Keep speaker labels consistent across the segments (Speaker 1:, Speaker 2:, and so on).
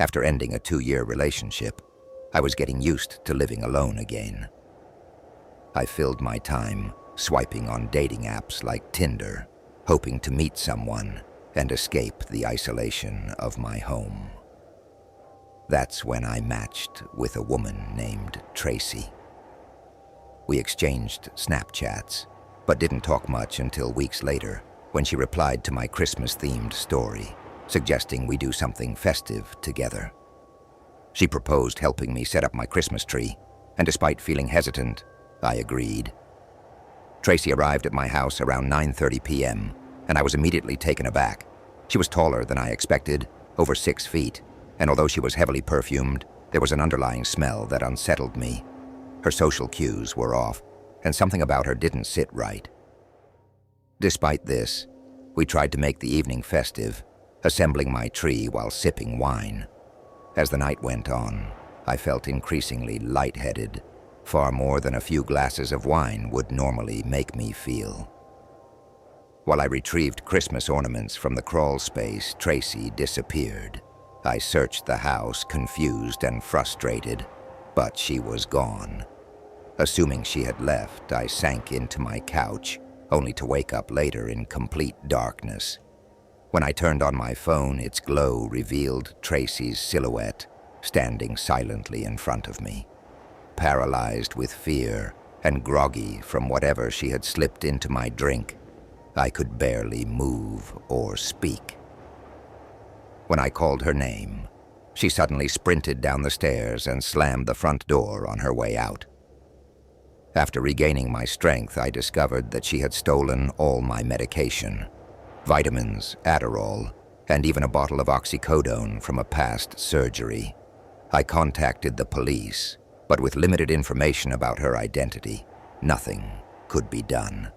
Speaker 1: After ending a 2-year relationship, I was getting used to living alone again. I filled my time swiping on dating apps like Tinder, hoping to meet someone and escape the isolation of my home. That's when I matched with a woman named Tracy. We exchanged Snapchats, but didn't talk much until weeks later when she replied to my Christmas-themed story, suggesting we do something festive together. She proposed helping me set up my Christmas tree, and despite feeling hesitant, I agreed. Tracy arrived at my house around 9:30 p.m., and I was immediately taken aback. She was taller than I expected, over 6 feet, and although she was heavily perfumed, there was an underlying smell that unsettled me. Her social cues were off, and something about her didn't sit right. Despite this, we tried to make the evening festive, assembling my tree while sipping wine. As the night went on, I felt increasingly lightheaded, far more than a few glasses of wine would normally make me feel. While I retrieved Christmas ornaments from the crawl space, Tracy disappeared. I searched the house, confused and frustrated, but she was gone. Assuming she had left, I sank into my couch, only to wake up later in complete darkness. When I turned on my phone, its glow revealed Tracy's silhouette, standing silently in front of me. Paralyzed with fear and groggy from whatever she had slipped into my drink, I could barely move or speak. When I called her name, she suddenly sprinted down the stairs and slammed the front door on her way out. After regaining my strength, I discovered that she had stolen all my medication, vitamins, Adderall, and even a bottle of oxycodone from a past surgery. I contacted the police, but with limited information about her identity, nothing could be done.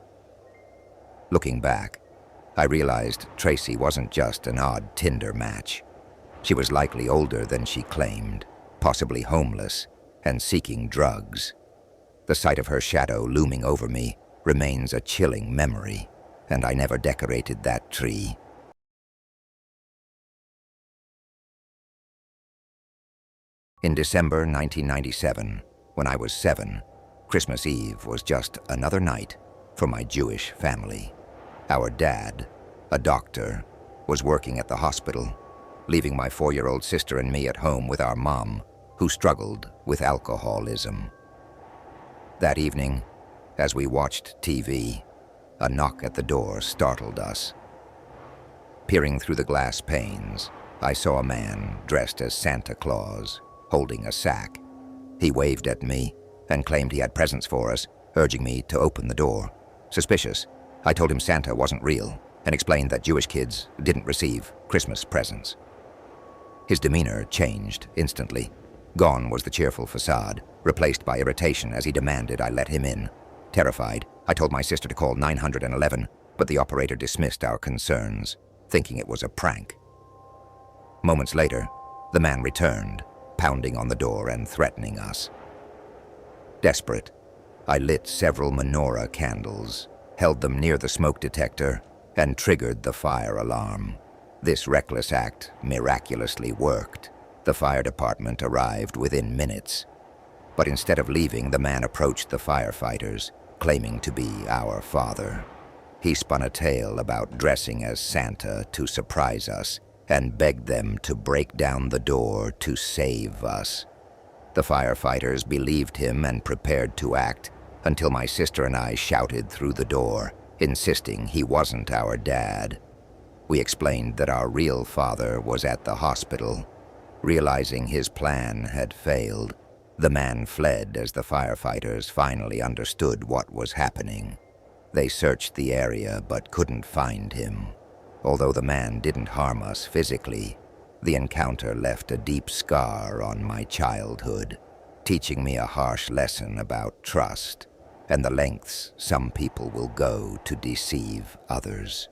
Speaker 1: Looking back, I realized Tracy wasn't just an odd Tinder match. She was likely older than she claimed, possibly homeless, and seeking drugs. The sight of her shadow looming over me remains a chilling memory, and I never decorated that tree. In December 1997, when I was 7, Christmas Eve was just another night for my Jewish family. Our dad, a doctor, was working at the hospital, leaving my 4-year-old sister and me at home with our mom, who struggled with alcoholism. That evening, as we watched TV, a knock at the door startled us. Peering through the glass panes, I saw a man dressed as Santa Claus, holding a sack. He waved at me and claimed he had presents for us, urging me to open the door. Suspicious, I told him Santa wasn't real and explained that Jewish kids didn't receive Christmas presents. His demeanor changed instantly. Gone was the cheerful facade, replaced by irritation as he demanded I let him in. Terrified, I told my sister to call 911, but the operator dismissed our concerns, thinking it was a prank. Moments later, the man returned, pounding on the door and threatening us. Desperate, I lit several menorah candles, held them near the smoke detector, and triggered the fire alarm. This reckless act miraculously worked. The fire department arrived within minutes. But instead of leaving, the man approached the firefighters, claiming to be our father. He spun a tale about dressing as Santa to surprise us and begged them to break down the door to save us. The firefighters believed him and prepared to act until my sister and I shouted through the door, insisting he wasn't our dad. We explained that our real father was at the hospital. Realizing his plan had failed, the man fled as the firefighters finally understood what was happening. They searched the area but couldn't find him. Although the man didn't harm us physically, the encounter left a deep scar on my childhood, teaching me a harsh lesson about trust and the lengths some people will go to deceive others.